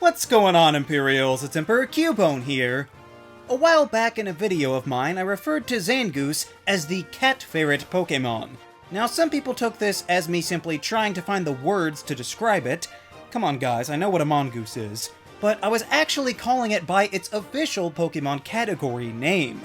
What's going on, Imperials? It's Emperor Cubone here. A while back in a video of mine, I referred to Zangoose as the cat ferret Pokémon. Now, some people took this as me simply trying to find the words to describe it. Come on guys, I know what a mongoose is. But I was actually calling it by its official Pokémon category name.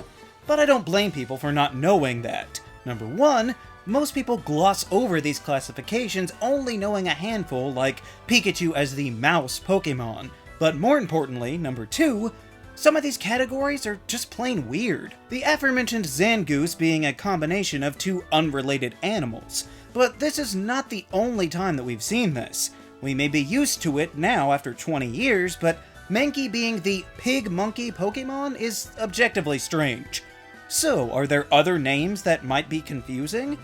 But I don't blame people for not knowing that. Number one, most people gloss over these classifications, only knowing a handful, like Pikachu as the mouse Pokémon. But more importantly, number two, some of these categories are just plain weird. The aforementioned Zangoose being a combination of two unrelated animals. But this is not the only time that we've seen this. We may be used to it now after 20 years, but Mankey being the pig-monkey Pokémon is objectively strange. So, are there other names that might be confusing?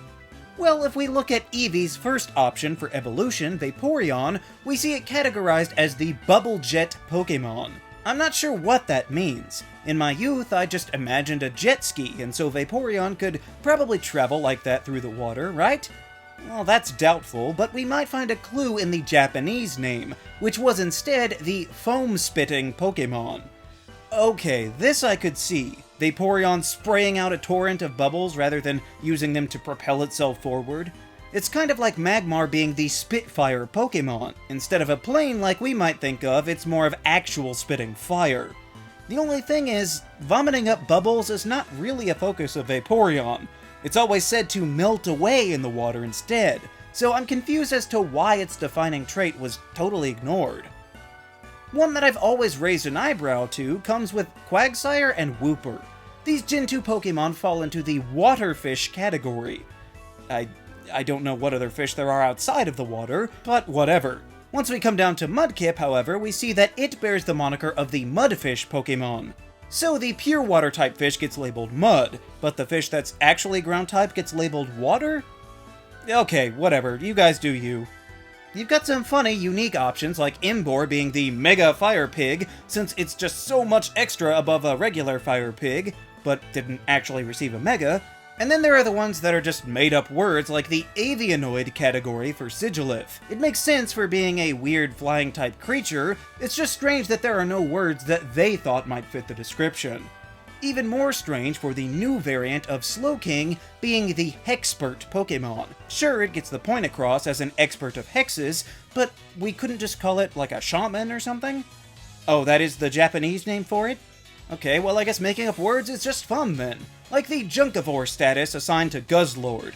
Well, if we look at Eevee's first option for evolution, Vaporeon, we see it categorized as the Bubble Jet Pokémon. I'm not sure what that means. In my youth, I just imagined a jet ski, and so Vaporeon could probably travel like that through the water, right? Well, that's doubtful, but we might find a clue in the Japanese name, which was instead the Foam-Spitting Pokémon. Okay, this I could see. Vaporeon spraying out a torrent of bubbles rather than using them to propel itself forward. It's kind of like Magmar being the Spitfire Pokémon. Instead of a plane like we might think of, it's more of actual spitting fire. The only thing is, vomiting up bubbles is not really a focus of Vaporeon. It's always said to melt away in the water instead, so I'm confused as to why its defining trait was totally ignored. One that I've always raised an eyebrow to comes with Quagsire and Wooper. These Gen 2 Pokémon fall into the waterfish category. I don't know what other fish there are outside of the water, but whatever. Once we come down to Mudkip, however, we see that it bears the moniker of the Mudfish Pokémon. So the pure water type fish gets labeled Mud, but the fish that's actually ground type gets labeled Water? Okay, whatever, you guys do you. You've got some funny, unique options, like Imbor being the Mega Fire Pig, since it's just so much extra above a regular Fire Pig, but didn't actually receive a Mega. And then there are the ones that are just made-up words, like the Avianoid category for Sigilyph. It makes sense for being a weird flying-type creature, it's just strange that there are no words that they thought might fit the description. Even more strange for the new variant of Slowking being the Hexpert Pokémon. Sure, it gets the point across as an expert of hexes, but we couldn't just call it like a shaman or something? Oh, that is the Japanese name for it? Okay, well I guess making up words is just fun then. Like the Junkivore status assigned to Guzzlord.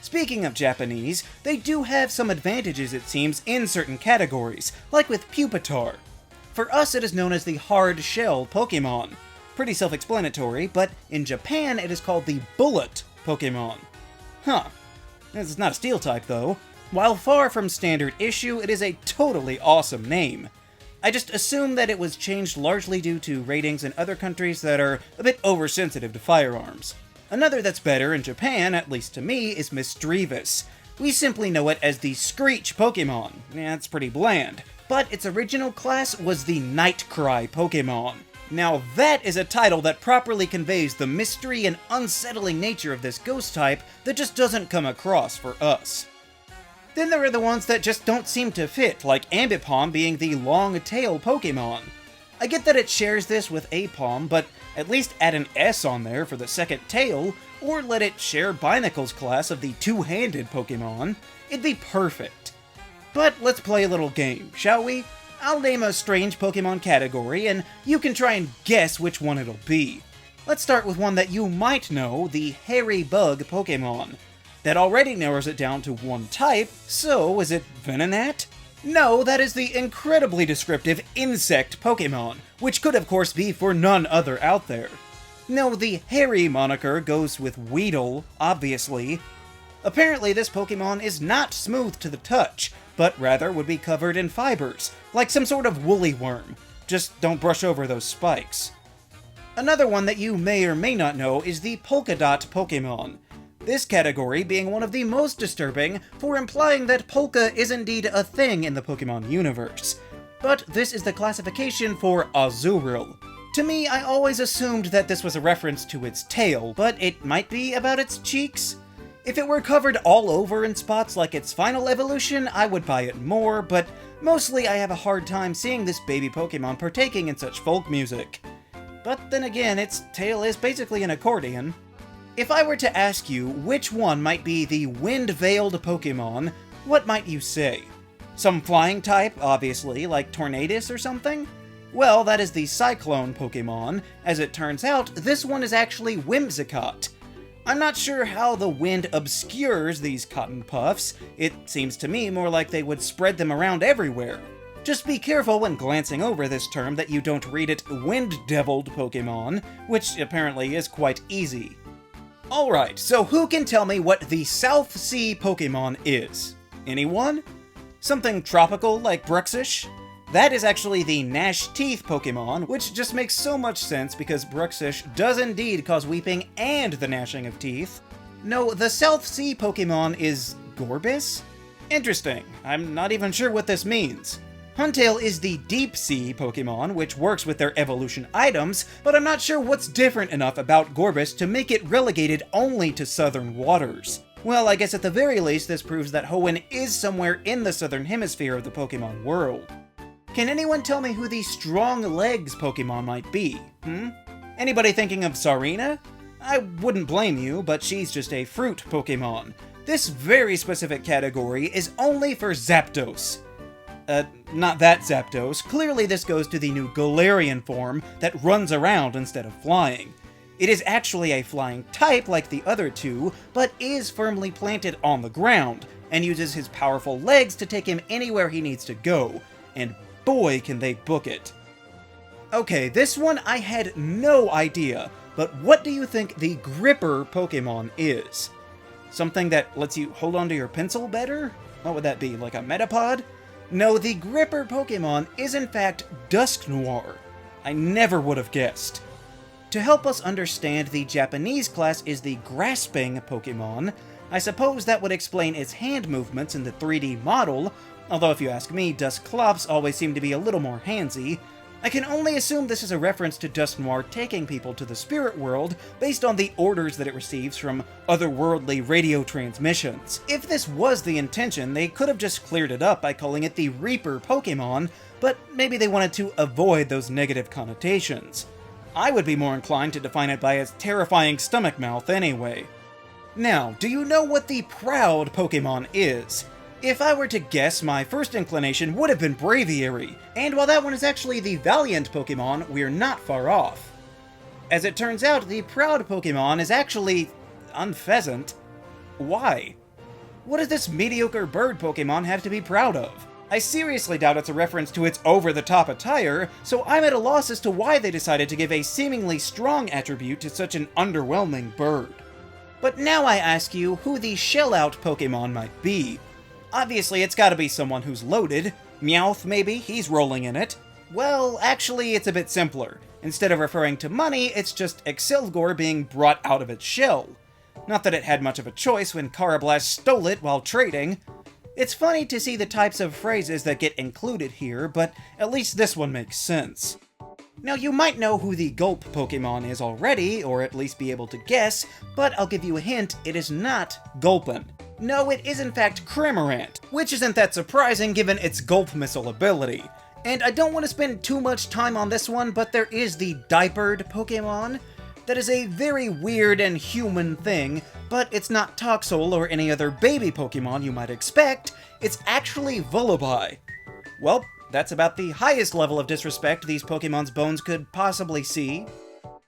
Speaking of Japanese, they do have some advantages it seems in certain categories, like with Pupitar. For us it is known as the Hard Shell Pokémon. Pretty self-explanatory, but in Japan it is called the Bullet Pokémon. Huh. This is not a Steel type though. While far from standard issue, it is a totally awesome name. I just assume that it was changed largely due to ratings in other countries that are a bit oversensitive to firearms. Another that's better in Japan, at least to me, is Misdreavus. We simply know it as the Screech Pokémon. Yeah, it's pretty bland. But its original class was the Nightcry Pokémon. Now that is a title that properly conveys the mystery and unsettling nature of this ghost type that just doesn't come across for us. Then there are the ones that just don't seem to fit, like Ambipom being the Long-Tail Pokémon. I get that it shares this with Apom, but at least add an S on there for the second tail, or let it share Binacle's class of the Two-Handed Pokémon. It'd be perfect. But let's play a little game, shall we? I'll name a strange Pokémon category, and you can try and guess which one it'll be. Let's start with one that you might know, the Hairy Bug Pokémon. That already narrows it down to one type, so is it Venonat? No, that is the incredibly descriptive Insect Pokémon, which could of course be for none other out there. No, the hairy moniker goes with Weedle, obviously. Apparently this Pokémon is not smooth to the touch, but rather would be covered in fibers, like some sort of woolly worm. Just don't brush over those spikes. Another one that you may or may not know is the Polka Dot Pokémon. This category being one of the most disturbing for implying that polka is indeed a thing in the Pokemon universe. But this is the classification for Azurill. To me, I always assumed that this was a reference to its tail, but it might be about its cheeks? If it were covered all over in spots like its final evolution, I would buy it more, but mostly I have a hard time seeing this baby Pokémon partaking in such folk music. But then again, its tail is basically an accordion. If I were to ask you which one might be the wind-veiled Pokémon, what might you say? Some flying type, obviously, like Tornadus or something? Well, that is the Cyclone Pokémon. As it turns out, this one is actually Whimsicott. I'm not sure how the wind obscures these cotton puffs. It seems to me more like they would spread them around everywhere. Just be careful when glancing over this term that you don't read it Wind-Deviled Pokémon, which apparently is quite easy. Alright, so who can tell me what the South Sea Pokémon is? Anyone? Something tropical like Bruxish? That is actually the Gnash Teeth Pokémon, which just makes so much sense because Bruxish does indeed cause weeping and the gnashing of teeth. No, the South Sea Pokémon is Gorbis? Interesting, I'm not even sure what this means. Huntail is the Deep Sea Pokémon, which works with their evolution items, but I'm not sure what's different enough about Gorbis to make it relegated only to southern waters. Well, I guess at the very least this proves that Hoenn is somewhere in the southern hemisphere of the Pokémon world. Can anyone tell me who the Strong Legs Pokémon might be, Anybody thinking of Sarina? I wouldn't blame you, but she's just a fruit Pokémon. This very specific category is only for Zapdos. Not that Zapdos. Clearly this goes to the new Galarian form that runs around instead of flying. It is actually a flying type like the other two, but is firmly planted on the ground, and uses his powerful legs to take him anywhere he needs to go, and boy can they book it. Okay, this one I had no idea, but what do you think the Gripper Pokémon is? Something that lets you hold onto your pencil better? What would that be, like a Metapod? No, the Gripper Pokémon is in fact Dusknoir. I never would have guessed. To help us understand, the Japanese class is the Grasping Pokémon. I suppose that would explain its hand movements in the 3D model, although if you ask me, Dusclops always seem to be a little more handsy. I can only assume this is a reference to Dusknoir taking people to the spirit world based on the orders that it receives from otherworldly radio transmissions. If this was the intention, they could have just cleared it up by calling it the Reaper Pokémon, but maybe they wanted to avoid those negative connotations. I would be more inclined to define it by its terrifying stomach mouth anyway. Now, do you know what the Proud Pokémon is? If I were to guess, my first inclination would have been Braviary, and while that one is actually the Valiant Pokémon, we're not far off. As it turns out, the Proud Pokémon is actually Unpheasant. Why? What does this mediocre bird Pokémon have to be proud of? I seriously doubt it's a reference to its over-the-top attire, so I'm at a loss as to why they decided to give a seemingly strong attribute to such an underwhelming bird. But now I ask you who the Shell-Out Pokémon might be. Obviously, it's gotta be someone who's loaded. Meowth, maybe? He's rolling in it. Well, actually, it's a bit simpler. Instead of referring to money, it's just Excelgor being brought out of its shell. Not that it had much of a choice when Carablast stole it while trading. It's funny to see the types of phrases that get included here, but at least this one makes sense. Now, you might know who the GULP Pokémon is already, or at least be able to guess, but I'll give you a hint, it is not Gulpin. No, it is in fact Cramorant, which isn't that surprising given its Gulp Missile ability. And I don't want to spend too much time on this one, but there is the Diapered Pokémon. That is a very weird and human thing, but it's not Toxel or any other baby Pokémon you might expect, it's actually Vullaby. Well, that's about the highest level of disrespect these Pokémon's bones could possibly see.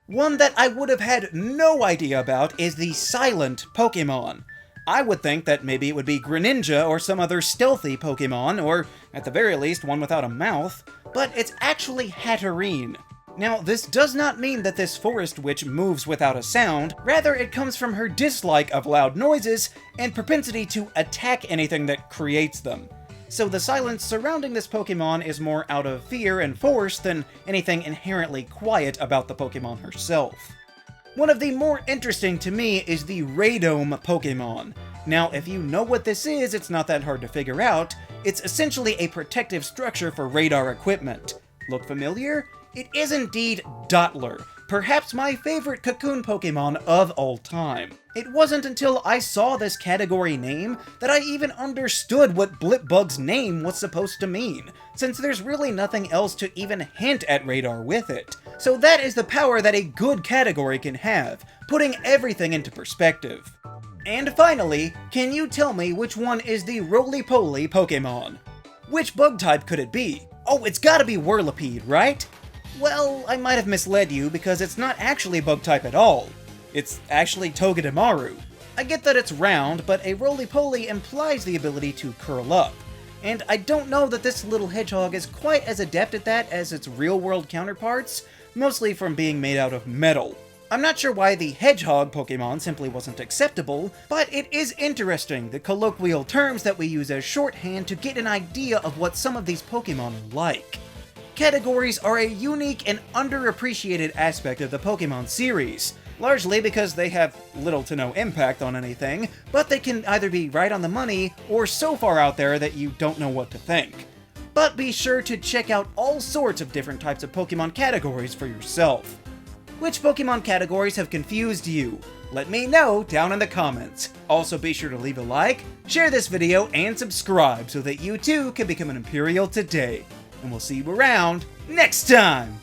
One that I would have had no idea about is the Silent Pokémon. I would think that maybe it would be Greninja or some other stealthy Pokémon, or at the very least one without a mouth, but it's actually Hatterene. Now, this does not mean that this forest witch moves without a sound, rather it comes from her dislike of loud noises and propensity to attack anything that creates them. So the silence surrounding this Pokémon is more out of fear and force than anything inherently quiet about the Pokémon herself. One of the more interesting to me is the Radome Pokémon. Now, if you know what this is, it's not that hard to figure out. It's essentially a protective structure for radar equipment. Look familiar? It is indeed Dottler, perhaps my favorite cocoon Pokemon of all time. It wasn't until I saw this category name that I even understood what Blipbug's name was supposed to mean, since there's really nothing else to even hint at Radar with it. So that is the power that a good category can have, putting everything into perspective. And finally, can you tell me which one is the roly-poly Pokemon? Which bug type could it be? Oh, it's gotta be Whirlipede, right? Well, I might have misled you because it's not actually bug type at all. It's actually Togedemaru. I get that it's round, but a roly-poly implies the ability to curl up. And I don't know that this little hedgehog is quite as adept at that as its real-world counterparts, mostly from being made out of metal. I'm not sure why the hedgehog Pokemon simply wasn't acceptable, but it is interesting, the colloquial terms that we use as shorthand to get an idea of what some of these Pokemon are like. Categories are a unique and underappreciated aspect of the Pokemon series, largely because they have little to no impact on anything, but they can either be right on the money or so far out there that you don't know what to think. But be sure to check out all sorts of different types of Pokemon categories for yourself. Which Pokemon categories have confused you? Let me know down in the comments. Also be sure to leave a like, share this video, and subscribe so that you too can become an Imperial today. And we'll see you around next time!